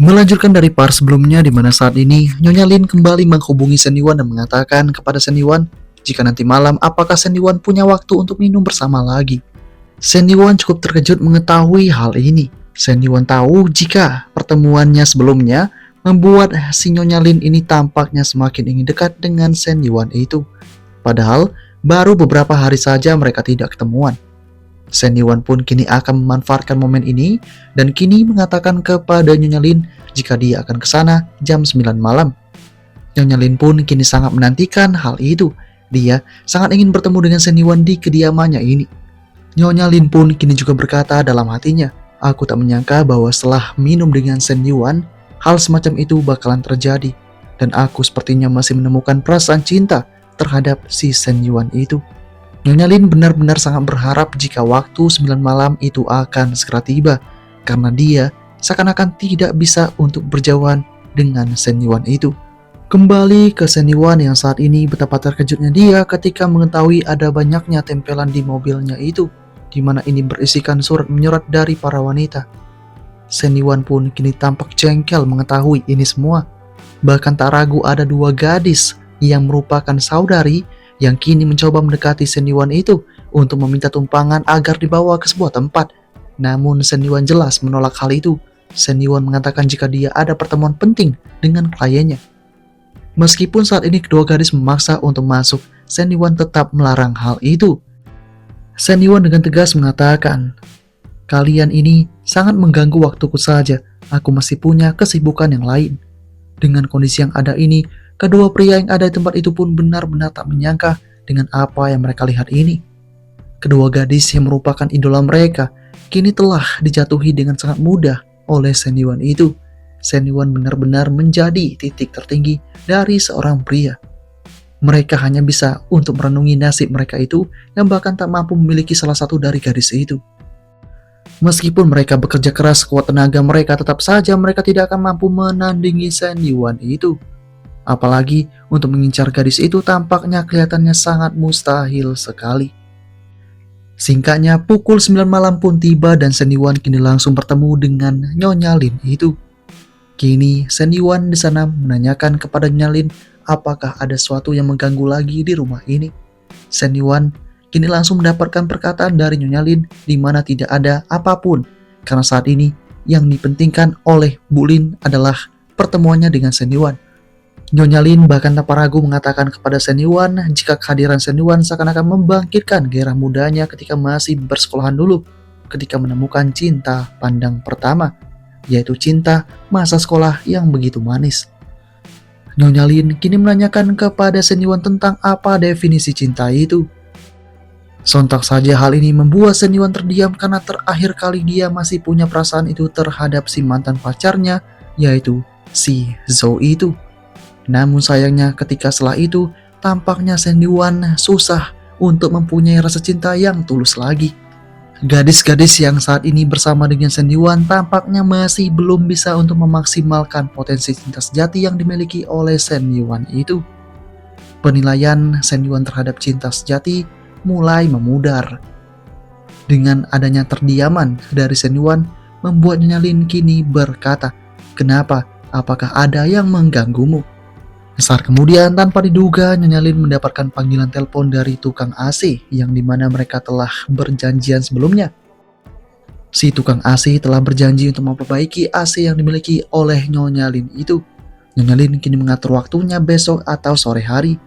Melanjutkan dari part sebelumnya di mana saat ini Nyonya Lin kembali menghubungi Seniwan dan mengatakan kepada Seniwan jika nanti malam apakah Seniwan punya waktu untuk minum bersama lagi. Seniwan cukup terkejut mengetahui hal ini. Seniwan tahu jika pertemuannya sebelumnya membuat si Nyonya Lin ini tampaknya semakin ingin dekat dengan Seniwan itu. Padahal baru beberapa hari saja mereka tidak ketemuan. Seniwan pun kini akan memanfaatkan momen ini dan kini mengatakan kepada Nyonya Lin jika dia akan ke sana jam 9 malam. Nyonya Lin pun kini sangat menantikan hal itu. Dia sangat ingin bertemu dengan Seniwan di kediamannya ini. Nyonya Lin pun kini juga berkata dalam hatinya, "Aku tak menyangka bahwa setelah minum dengan Seniwan, hal semacam itu bakalan terjadi. Dan aku sepertinya masih menemukan perasaan cinta terhadap si Seniwan itu." Nyonya Lin benar-benar sangat berharap jika waktu 9 malam itu akan segera tiba, karena dia seakan-akan tidak bisa untuk berjauhan dengan Seniwan itu. Kembali ke Seniwan yang saat ini betapa terkejutnya dia ketika mengetahui ada banyaknya tempelan di mobilnya itu, di mana ini berisikan surat menyurat dari para wanita. Seniwan pun kini tampak jengkel mengetahui ini semua. Bahkan tak ragu ada dua gadis yang merupakan saudari yang kini mencoba mendekati Seniwan itu untuk meminta tumpangan agar dibawa ke sebuah tempat. Namun Seniwan jelas menolak hal itu. Seniwan mengatakan jika dia ada pertemuan penting dengan kliennya. Meskipun saat ini kedua gadis memaksa untuk masuk, Seniwan tetap melarang hal itu. Seniwan dengan tegas mengatakan, "Kalian ini sangat mengganggu waktuku saja. Aku masih punya kesibukan yang lain." Dengan kondisi yang ada ini, kedua pria yang ada di tempat itu pun benar-benar tak menyangka dengan apa yang mereka lihat ini. Kedua gadis yang merupakan idola mereka kini telah dijatuhi dengan sangat mudah oleh Seniwan itu. Seniwan benar-benar menjadi titik tertinggi dari seorang pria. Mereka hanya bisa untuk merenungi nasib mereka itu yang bahkan tak mampu memiliki salah satu dari gadis itu. Meskipun mereka bekerja keras sekuat tenaga mereka, tetap saja mereka tidak akan mampu menandingi Seniwan itu. Apalagi untuk mengincar gadis itu tampaknya kelihatannya sangat mustahil sekali. Singkatnya, pukul 9 malam pun tiba dan Seniwan kini langsung bertemu dengan Nyonya Lin itu. Kini Seniwan di sana menanyakan kepada Nyonya Lin apakah ada sesuatu yang mengganggu lagi di rumah ini. Seniwan kini langsung mendapatkan perkataan dari Nyonya Lin di mana tidak ada apapun, karena saat ini yang dipentingkan oleh Bu Lin adalah pertemuannya dengan Seniwan. Nyonya Lin bahkan tanpa ragu mengatakan kepada Seniwan jika kehadiran Seniwan seakan-akan membangkitkan gairah mudanya ketika masih bersekolahan dulu, ketika menemukan cinta pandang pertama, yaitu cinta masa sekolah yang begitu manis. Nyonya Lin kini menanyakan kepada Seniwan tentang apa definisi cinta itu. Sontak saja hal ini membuat Seniwan terdiam karena terakhir kali dia masih punya perasaan itu terhadap si mantan pacarnya, yaitu si Zoe itu. Namun sayangnya ketika setelah itu, tampaknya Seniwan susah untuk mempunyai rasa cinta yang tulus lagi. Gadis-gadis yang saat ini bersama dengan Seniwan tampaknya masih belum bisa untuk memaksimalkan potensi cinta sejati yang dimiliki oleh Seniwan itu. Penilaian Seniwan terhadap cinta sejati mulai memudar. Dengan adanya terdiaman dari Seniwan, membuat Nyonya Lin kini berkata, "Kenapa? Apakah ada yang mengganggumu?" Saat kemudian tanpa diduga Nyonya Lin mendapatkan panggilan telepon dari tukang AC yang dimana mereka telah berjanjian sebelumnya. Si tukang AC telah berjanji untuk memperbaiki AC yang dimiliki oleh Nyonya Lin itu. Nyonya Lin kini mengatur waktunya besok atau sore hari.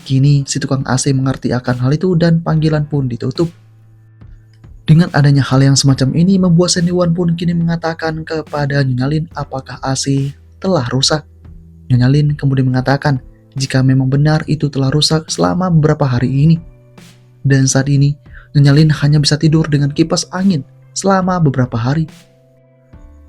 Kini si tukang AC mengerti akan hal itu dan panggilan pun ditutup. Dengan adanya hal yang semacam ini membuat Seniwan pun kini mengatakan kepada Nyonya Lin apakah AC telah rusak. Nyonya Lin kemudian mengatakan jika memang benar itu telah rusak selama beberapa hari ini. Dan saat ini Nyonya Lin hanya bisa tidur dengan kipas angin selama beberapa hari.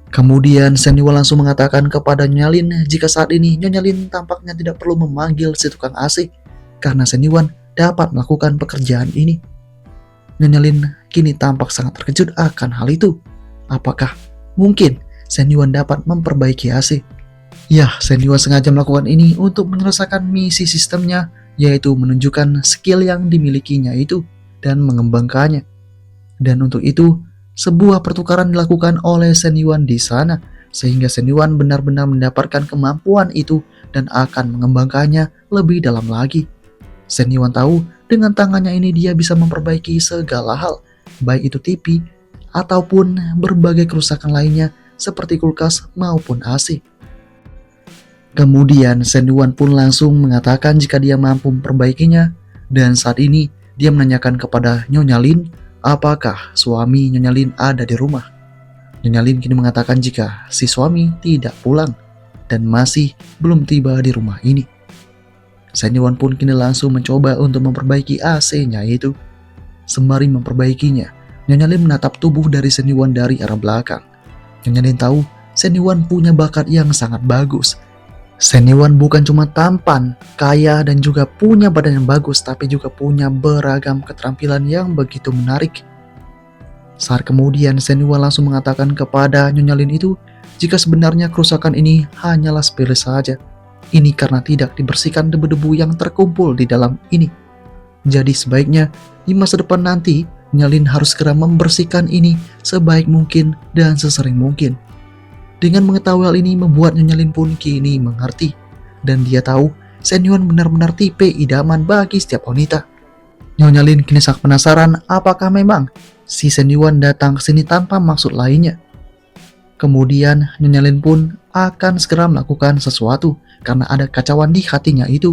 Kemudian Seniwan langsung mengatakan kepada Nyonya Lin jika saat ini Nyonya Lin tampaknya tidak perlu memanggil si tukang AC karena Seniwan dapat melakukan pekerjaan ini. Nyonya Lin kini tampak sangat terkejut akan hal itu. Apakah mungkin Seniwan dapat memperbaiki AC? Ya, Seniwan sengaja melakukan ini untuk menyelesaikan misi sistemnya, yaitu menunjukkan skill yang dimilikinya itu dan mengembangkannya. Dan untuk itu, sebuah pertukaran dilakukan oleh Seniwan di sana, sehingga Senyawan benar-benar mendapatkan kemampuan itu dan akan mengembangkannya lebih dalam lagi. Senyawan tahu dengan tangannya ini dia bisa memperbaiki segala hal, baik itu TV ataupun berbagai kerusakan lainnya seperti kulkas maupun AC. Kemudian Senyawan pun langsung mengatakan jika dia mampu memperbaikinya, dan saat ini dia menanyakan kepada Nyonya Lin apakah suami Nyonya Lin ada di rumah. Nyonya Lin kini mengatakan jika si suami tidak pulang dan masih belum tiba di rumah ini. Senyawan pun kini langsung mencoba untuk memperbaiki AC-nya itu. Sembari memperbaikinya, Nyonya Lin menatap tubuh dari Senyawan dari arah belakang. Nyonya Lin tahu Senyawan punya bakat yang sangat bagus. Senyawan bukan cuma tampan, kaya, dan juga punya badan yang bagus, tapi juga punya beragam keterampilan yang begitu menarik. Saat kemudian Senyawan langsung mengatakan kepada Nyonya Lin itu jika sebenarnya kerusakan ini hanyalah sepele saja. Ini karena tidak dibersihkan debu-debu yang terkumpul di dalam ini. Jadi sebaiknya di masa depan nanti Nyonya Lin harus segera membersihkan ini sebaik mungkin dan sesering mungkin. Dengan mengetahui hal ini membuat Nyonya Lin pun kini mengerti, dan dia tahu Senyawan benar-benar tipe idaman bagi setiap wanita. Nyonya Lin kini sangat penasaran apakah memang si Senyawan datang ke sini tanpa maksud lainnya. Kemudian Nyonya Lin pun akan segera melakukan sesuatu karena ada kekacauan di hatinya itu.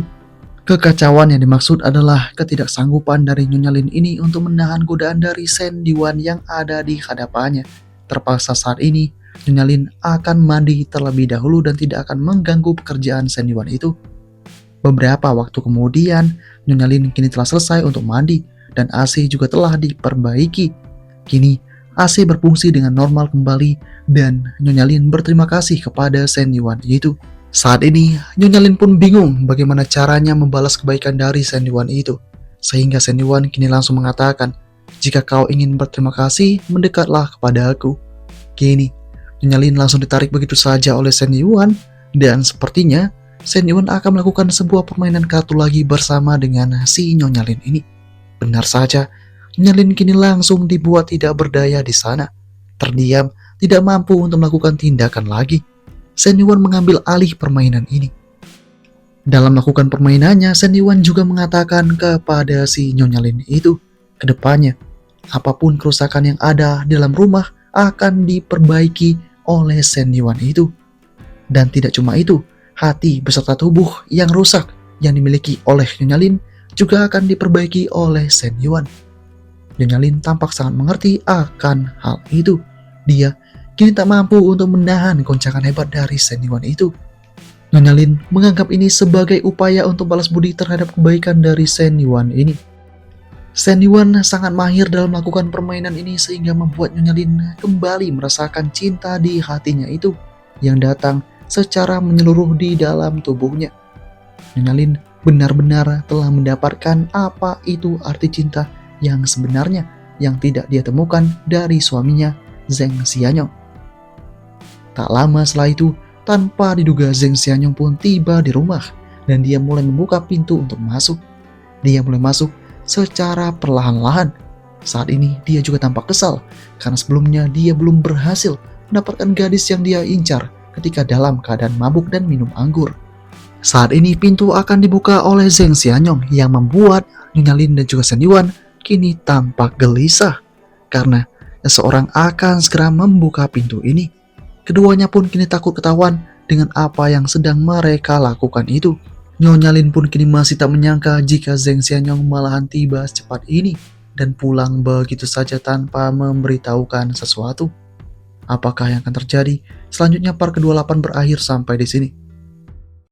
Kekacauan yang dimaksud adalah ketidaksanggupan dari Nyonya Lin ini untuk menahan godaan dari Senyawan yang ada di hadapannya. Terpaksa saat ini Nyonya Lin akan mandi terlebih dahulu dan tidak akan mengganggu pekerjaan Senyawan itu. Beberapa waktu kemudian, Nyonya Lin kini telah selesai untuk mandi dan AC juga telah diperbaiki. Kini AC berfungsi dengan normal kembali dan Nyonya Lin berterima kasih kepada Senyawan itu. Saat ini, Nyonya Lin pun bingung bagaimana caranya membalas kebaikan dari Senyawan itu. Sehingga Senyawan kini langsung mengatakan, "Jika kau ingin berterima kasih, mendekatlah kepada aku." Kini Nyonya Lin langsung ditarik begitu saja oleh Senyawan, dan sepertinya Senyawan akan melakukan sebuah permainan kartu lagi bersama dengan si Nyonya Lin ini. Benar saja, Nyonya Lin kini langsung dibuat tidak berdaya di sana. Terdiam, tidak mampu untuk melakukan tindakan lagi. Senyawan mengambil alih permainan ini. Dalam melakukan permainannya, Senyawan juga mengatakan kepada si Nyonya Lin itu, kedepannya, apapun kerusakan yang ada di dalam rumah akan diperbaiki oleh Senyawan itu. Dan tidak cuma itu, hati beserta tubuh yang rusak yang dimiliki oleh Nyonya Lin juga akan diperbaiki oleh Senyawan. Nyonya Lin tampak sangat mengerti akan hal itu. Dia kini tak mampu untuk menahan goncangan hebat dari Senyawan itu. Nyonya Lin menganggap ini sebagai upaya untuk balas budi terhadap kebaikan dari Senyawan ini. Senyawan sangat mahir dalam melakukan permainan ini sehingga membuat Nyonya Lin kembali merasakan cinta di hatinya itu yang datang secara menyeluruh di dalam tubuhnya. Nyonya Lin benar-benar telah mendapatkan apa itu arti cinta yang sebenarnya yang tidak dia temukan dari suaminya Zheng Xianyong. Tak lama setelah itu, tanpa diduga Zheng Xianyong pun tiba di rumah dan dia mulai membuka pintu untuk masuk. Dia mulai masuk secara perlahan-lahan. Saat ini dia juga tampak kesal karena sebelumnya dia belum berhasil mendapatkan gadis yang dia incar ketika dalam keadaan mabuk dan minum anggur. Saat ini pintu akan dibuka oleh Zheng Xianyong yang membuat Nyonya Lin dan juga Senyawan kini tampak gelisah karena seseorang akan segera membuka pintu ini. Keduanya pun kini takut ketahuan dengan apa yang sedang mereka lakukan itu. Nyonya Lin pun kini masih tak menyangka jika Zheng Xianyong malahan tiba secepat ini dan pulang begitu saja tanpa memberitahukan sesuatu. Apakah yang akan terjadi? Selanjutnya part ke-28 berakhir sampai di sini.